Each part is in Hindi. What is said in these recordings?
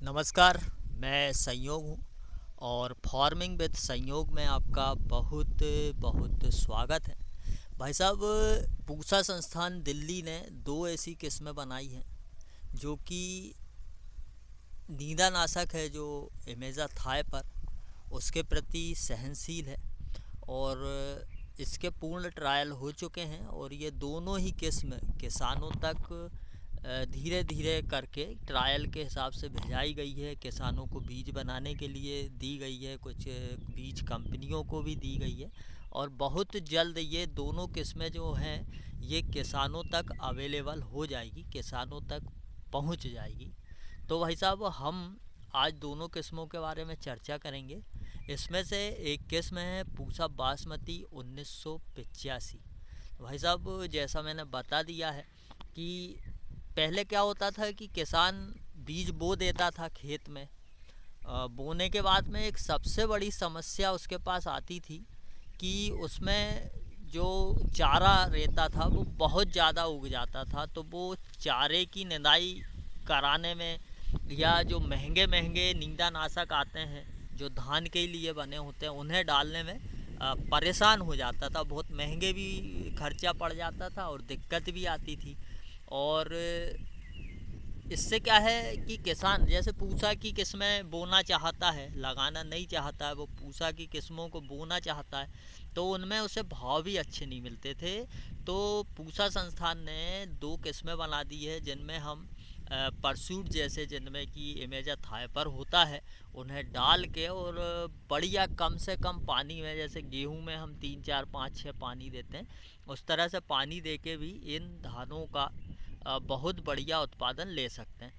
नमस्कार। मैं संयोग हूँ और फार्मिंग विद संयोग में आपका बहुत बहुत स्वागत है। भाई साहब, पूसा संस्थान दिल्ली ने दो ऐसी किस्में बनाई हैं जो कि नींदानाशक है, जो इमेजा थाई पर उसके प्रति सहनशील है और इसके पूर्ण ट्रायल हो चुके हैं और ये दोनों ही किस्म किसानों तक धीरे धीरे करके ट्रायल के हिसाब से भिजाई गई है। किसानों को बीज बनाने के लिए दी गई है, कुछ बीज कंपनियों को भी दी गई है और बहुत जल्द ये दोनों किस्में जो हैं ये किसानों तक अवेलेबल हो जाएगी, किसानों तक पहुंच जाएगी। तो भाई साहब, हम आज दोनों किस्मों के बारे में चर्चा करेंगे। इसमें से एक किस्म है पूसा बासमती 1985। भाई साहब, जैसा मैंने बता दिया है कि पहले क्या होता था कि किसान बीज बो देता था खेत में। बोने के बाद में एक सबसे बड़ी समस्या उसके पास आती थी कि उसमें जो चारा रहता था वो बहुत ज़्यादा उग जाता था। तो वो चारे की निदाई कराने में या जो महंगे महंगे नींदानाशक आते हैं जो धान के लिए बने होते हैं उन्हें डालने में परेशान हो जाता था। बहुत महंगे भी खर्चा पड़ जाता था और दिक्कत भी आती थी। और इससे क्या है कि किसान जैसे पूसा की किस्में बोना चाहता है, लगाना नहीं चाहता है, वो पूसा की किस्मों को बोना चाहता है तो उनमें उसे भाव भी अच्छे नहीं मिलते थे। तो पूसा संस्थान ने दो किस्में बना दी है जिनमें हम परसूट जैसे, जिनमें कि इमेजा थाई पर होता है, उन्हें डाल के और बढ़िया कम से कम पानी में, जैसे गेहूं में हम 3 4 5 6 पानी देते हैं, उस तरह से पानी दे के भी इन धानों का बहुत बढ़िया उत्पादन ले सकते हैं।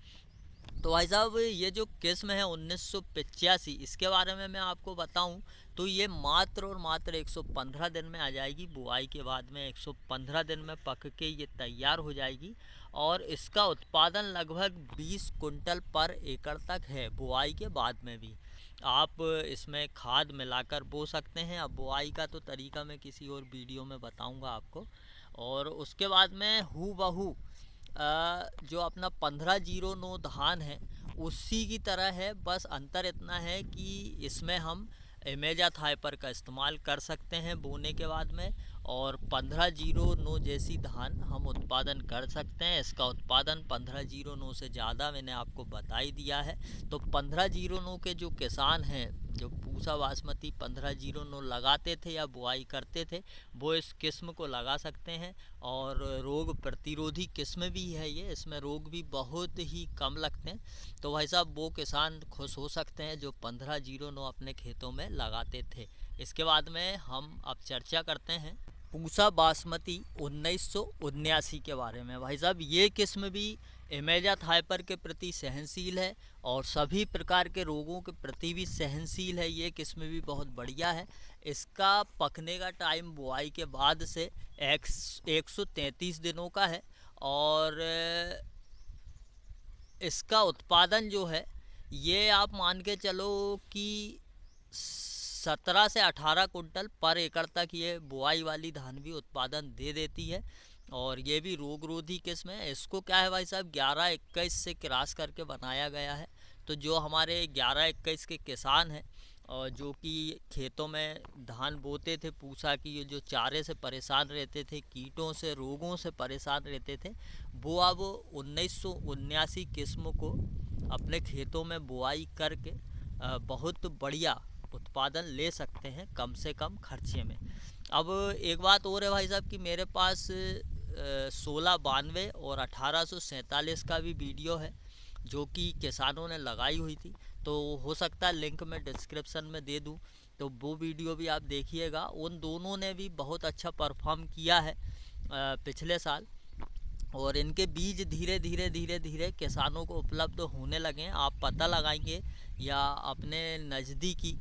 तो भाई साहब, ये जो किस्म है 1985, इसके बारे में मैं आपको बताऊं तो ये मात्र और मात्र 115 दिन में आ जाएगी। बुआई के बाद में 115 दिन में पक के ये तैयार हो जाएगी और इसका उत्पादन लगभग 20 कुंटल पर एकड़ तक है। बुआई के बाद में भी आप इसमें खाद मिलाकर बो सकते हैं। अब बुआई का तो तरीका मैं किसी और वीडियो में बताऊंगा आपको। और उसके बाद में हू बहू जो अपना 1509 धान है उसी की तरह है, बस अंतर इतना है कि इसमें हम इमेजा थाइपर का इस्तेमाल कर सकते हैं बोने के बाद में, और 1509 जैसी धान हम उत्पादन कर सकते हैं। इसका उत्पादन 1509 से ज़्यादा मैंने आपको बता ही दिया है। तो 1509 के जो किसान हैं जो पूसा बासमती 1509 लगाते थे या बुआई करते थे, वो इस किस्म को लगा सकते हैं। और रोग प्रतिरोधी किस्म भी है ये, इसमें रोग भी बहुत ही कम लगते हैं। तो भाई साहब, वो किसान खुश हो सकते हैं जो 1509 अपने खेतों में लगाते थे। इसके बाद में हम अब चर्चा करते हैं पूसा बासमती 1979 के बारे में। भाई साहब, ये किस्म भी इमेजा थाइपर के प्रति सहनशील है और सभी प्रकार के रोगों के प्रति भी सहनशील है। ये किस्म भी बहुत बढ़िया है। इसका पकने का टाइम बुआई के बाद से 133 दिनों का है और इसका उत्पादन जो है ये आप मान के चलो कि 17 से 18 कुंटल पर एकड़ तक ये बुआई वाली धान भी उत्पादन दे देती है। और ये भी रोगरोधी किस्म है। इसको क्या है भाई साहब, 11-21 से क्रॉस करके बनाया गया है। तो जो हमारे 11-21 के किसान हैं और जो कि खेतों में धान बोते थे पूसा की, ये जो चारे से परेशान रहते थे, कीटों से, रोगों से परेशान रहते थे, वो अब 1979 किस्म को अपने खेतों में बुआई करके बहुत बढ़िया उत्पादन ले सकते हैं कम से कम खर्चे में। अब एक बात और है भाई साहब कि मेरे पास 1692 और 1847 का भी वीडियो है जो कि किसानों ने लगाई हुई थी। तो हो सकता है लिंक मैं डिस्क्रिप्शन में दे दूं, तो वो वीडियो भी आप देखिएगा। उन दोनों ने भी बहुत अच्छा परफॉर्म किया है पिछले साल और इनके बीज धीरे धीरे धीरे धीरे किसानों को उपलब्ध होने लगे हैं। आप पता लगाएंगे या अपने नज़दीकी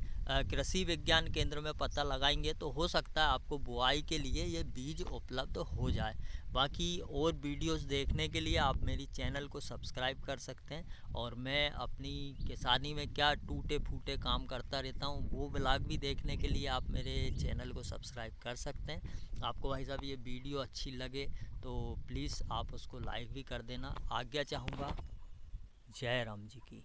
कृषि विज्ञान केंद्र में पता लगाएंगे तो हो सकता है आपको बुआई के लिए ये बीज उपलब्ध हो जाए। बाकी और वीडियोस देखने के लिए आप मेरी चैनल को सब्सक्राइब कर सकते हैं और मैं अपनी किसानी में क्या टूटे फूटे काम करता रहता हूँ वो ब्लॉग भी देखने के लिए आप मेरे चैनल को सब्सक्राइब कर सकते हैं। आपको भाई साहब ये वीडियो अच्छी लगे तो प्लीज़ आप उसको लाइक भी कर देना। आज्ञा चाहूँगा। जय राम जी की।